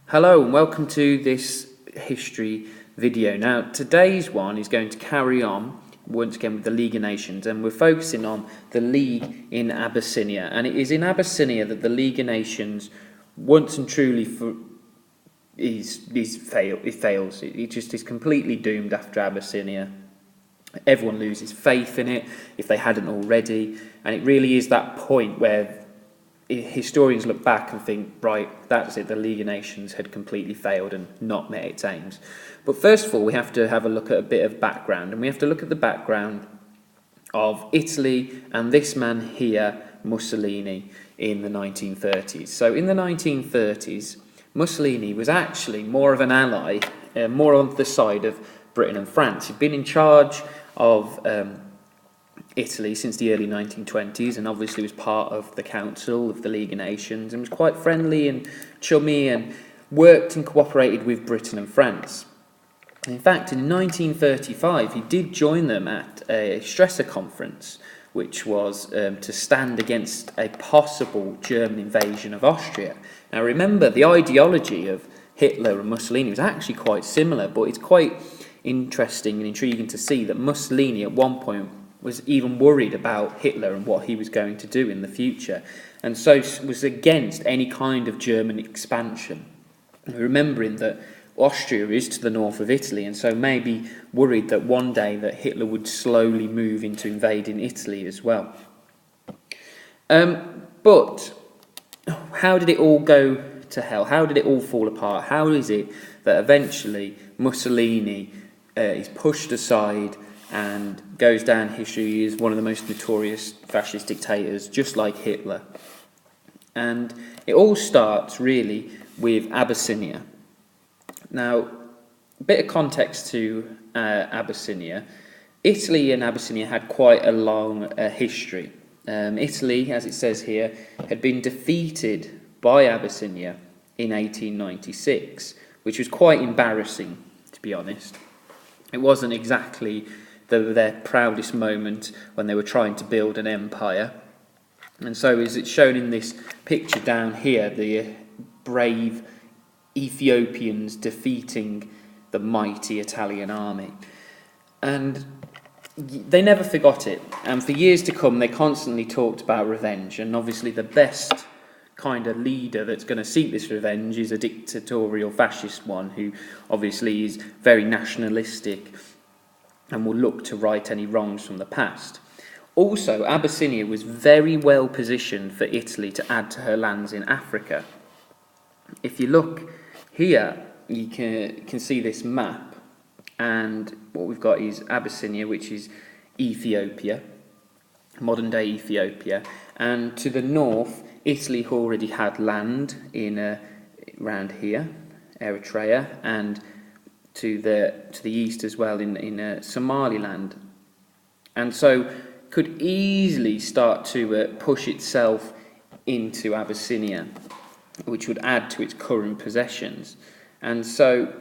Hello and welcome to this history video. Now today's one is going to carry on once again with the League of Nations, and we're focusing on the League in Abyssinia. And it is in Abyssinia that the League of Nations once and truly fails. It just is completely doomed after Abyssinia. Everyone loses faith in it if they hadn't already, and it really is that point where historians look back and think, right, that's it, the League of Nations had completely failed and not met its aims. But first of all, we have to have a look at a bit of background, and we have to look at the background of Italy and this man here, Mussolini, in the 1930s. So in the 1930s, Mussolini was actually more of an ally, more on the side of Britain and France. He'd been in charge of Italy since the early 1920s, and obviously was part of the Council of the League of Nations, and was quite friendly and chummy and worked and cooperated with Britain and France. In fact, in 1935, he did join them at a Stresa conference, which was to stand against a possible German invasion of Austria. Now remember, the ideology of Hitler and Mussolini was actually quite similar, but it's quite interesting and intriguing to see that Mussolini at one point was even worried about Hitler and what he was going to do in the future, and so was against any kind of German expansion. Remembering that Austria is to the north of Italy, and so maybe worried that one day that Hitler would slowly move into invading Italy as well. But how did it all go to hell? How did it all fall apart? How is it that eventually Mussolini is pushed aside and goes down history as one of the most notorious fascist dictators, just like Hitler? And it all starts really with Abyssinia. Now, a bit of context to Abyssinia. Italy and Abyssinia had quite a long history. Italy, as it says here, had been defeated by Abyssinia in 1896, which was quite embarrassing, to be honest. It wasn't exactly their proudest moment when they were trying to build an empire. And so as it's shown in this picture down here, the brave Ethiopians defeating the mighty Italian army. And they never forgot it. And for years to come, they constantly talked about revenge. And obviously the best kind of leader that's going to seek this revenge is a dictatorial fascist one who obviously is very nationalistic and will look to right any wrongs from the past. Also, Abyssinia was very well positioned for Italy to add to her lands in Africa. If you look here, you can see this map, and what we've got is Abyssinia, which is Ethiopia, modern-day Ethiopia, and to the north, Italy already had land in around here, Eritrea, and to the east as well in Somaliland, and so could easily start to push itself into Abyssinia, which would add to its current possessions. And so,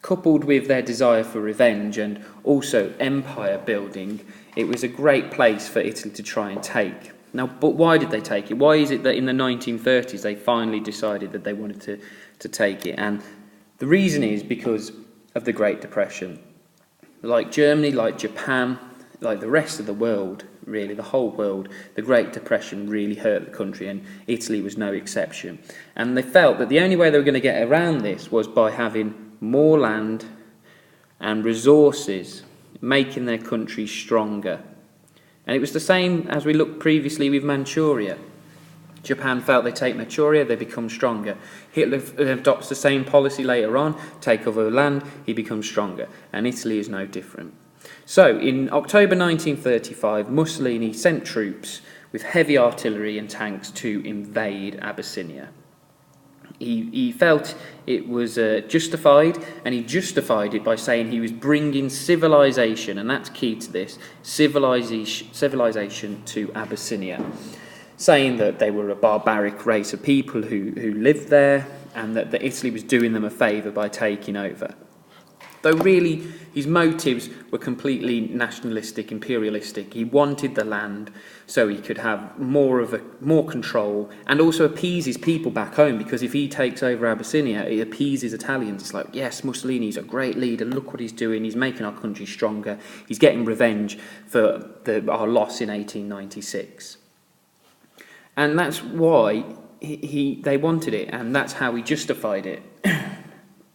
coupled with their desire for revenge and also empire building, it was a great place for Italy to try and take. Now, but why did they take it? Why is it that in the 1930s they finally decided that they wanted to take it? And the reason is because of the Great Depression. Like Germany, like Japan, like the rest of the world, really, the whole world, the Great Depression really hurt the country, and Italy was no exception. And they felt that the only way they were going to get around this was by having more land and resources, making their country stronger. And it was the same as we looked previously with Manchuria. Japan felt they take Manchuria, they become stronger. Hitler adopts the same policy later on, take over land, he becomes stronger. And Italy is no different. So, in October 1935, Mussolini sent troops with heavy artillery and tanks to invade Abyssinia. He felt it was justified, and he justified it by saying he was bringing civilization, and that's key to this, civilization to Abyssinia, saying that they were a barbaric race of people who lived there, and that Italy was doing them a favour by taking over. Though really, his motives were completely nationalistic, imperialistic. He wanted the land so he could have more control and also appease his people back home, because if he takes over Abyssinia, it appeases Italians. It's like, yes, Mussolini's a great leader, look what he's doing, he's making our country stronger, he's getting revenge for our loss in 1896. And that's why they wanted it, and that's how he justified it.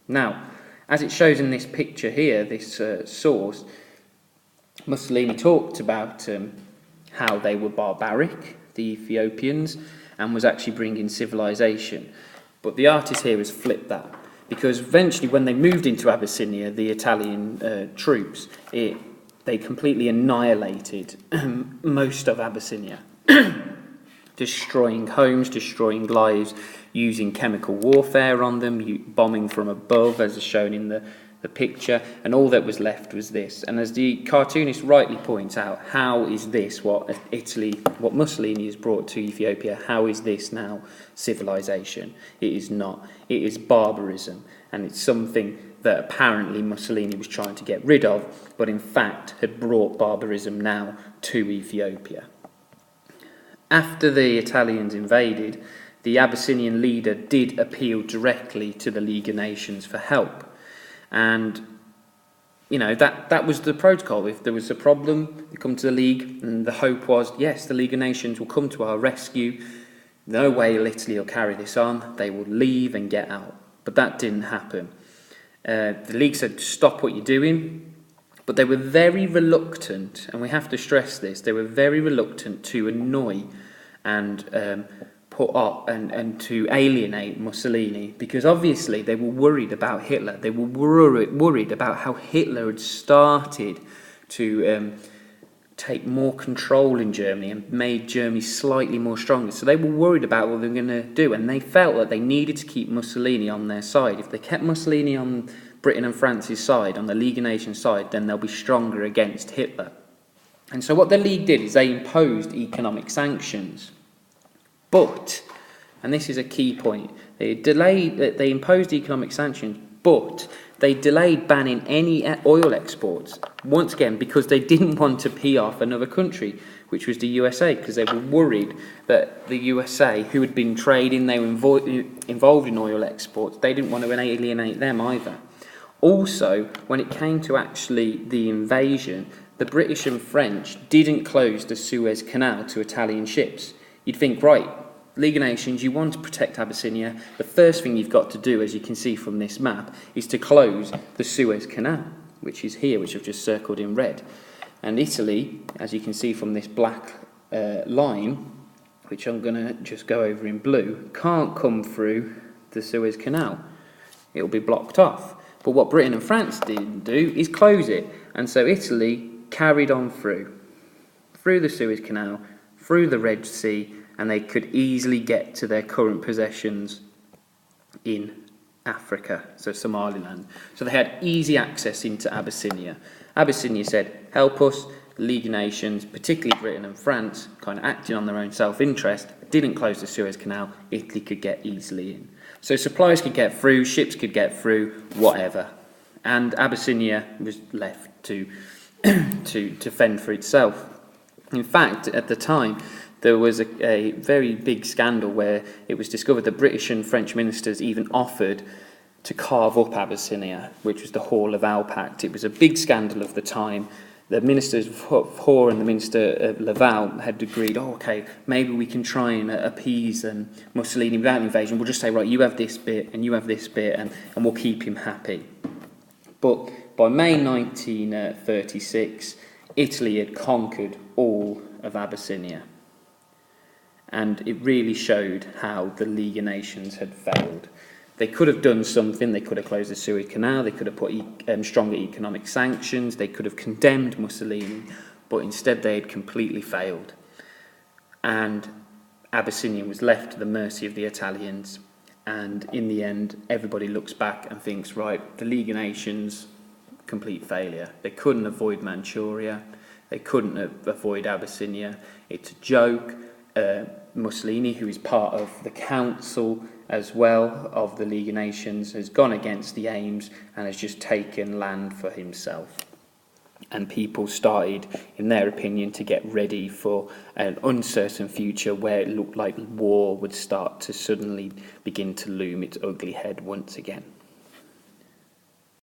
Now, as it shows in this picture here, this source, Mussolini talked about how they were barbaric, the Ethiopians, and was actually bringing civilization. But the artist here has flipped that, because eventually when they moved into Abyssinia, the Italian troops, they completely annihilated most of Abyssinia, destroying homes, destroying lives, using chemical warfare on them, bombing from above, as is shown in the picture, and all that was left was this. And as the cartoonist rightly points out, how is this what Mussolini has brought to Ethiopia, how is this now civilization? It is not. It is barbarism, and it's something that apparently Mussolini was trying to get rid of, but in fact had brought barbarism now to Ethiopia. After the Italians invaded, the Abyssinian leader did appeal directly to the League of Nations for help. And, that was the protocol. If there was a problem, they come to the League, and the hope was, yes, the League of Nations will come to our rescue. No way will Italy will carry this on. They will leave and get out. But that didn't happen. The League said, stop what you're doing. But they were very reluctant, and we have to stress this, they were very reluctant to annoy and put up and to alienate Mussolini, because obviously they were worried about Hitler. They were worried about how Hitler had started to take more control in Germany and made Germany slightly more stronger. So they were worried about what they were going to do, and they felt that they needed to keep Mussolini on their side. If they kept Mussolini on Britain and France's side, on the League of Nations side, then they'll be stronger against Hitler. And so what the League did is they imposed economic sanctions. But, and this is a key point, they imposed economic sanctions, but they delayed banning any oil exports, once again, because they didn't want to pee off another country, which was the USA, because they were worried that the USA, who had been trading, they were involved in oil exports, they didn't want to alienate them either. Also, when it came to actually the invasion, the British and French didn't close the Suez Canal to Italian ships. You'd think, right, League of Nations, you want to protect Abyssinia, the first thing you've got to do, as you can see from this map, is to close the Suez Canal, which is here, which I've just circled in red. And Italy, as you can see from this black line, which I'm going to just go over in blue, can't come through the Suez Canal. It'll be blocked off. But what Britain and France didn't do is close it. And so Italy carried on through the Suez Canal, through the Red Sea, and they could easily get to their current possessions in Africa, so Somaliland. So they had easy access into Abyssinia. Abyssinia said, help us. The League of Nations, particularly Britain and France, kind of acting on their own self-interest, didn't close the Suez Canal. Italy could get easily in. So supplies could get through, ships could get through, whatever. And Abyssinia was left to fend for itself. In fact, at the time, there was a very big scandal where it was discovered that British and French ministers even offered to carve up Abyssinia, which was the Hall of Alpact. It was a big scandal of the time. The ministers of Hoare and the minister of Laval had agreed, okay, maybe we can try and appease Mussolini without invasion. We'll just say, right, you have this bit and you have this bit, and we'll keep him happy. But by May 1936, Italy had conquered all of Abyssinia. And it really showed how the League of Nations had failed. They could have done something. They could have closed the Suez Canal. They could have put stronger economic sanctions. They could have condemned Mussolini. But instead they had completely failed. And Abyssinia was left to the mercy of the Italians. And in the end, everybody looks back and thinks, right, the League of Nations, complete failure. They couldn't avoid Manchuria. They couldn't avoid Abyssinia. It's a joke. Mussolini, who is part of the council as well of the League of Nations has gone against the aims and has just taken land for himself. And people started, in their opinion, to get ready for an uncertain future where it looked like war would start to suddenly begin to loom its ugly head once again.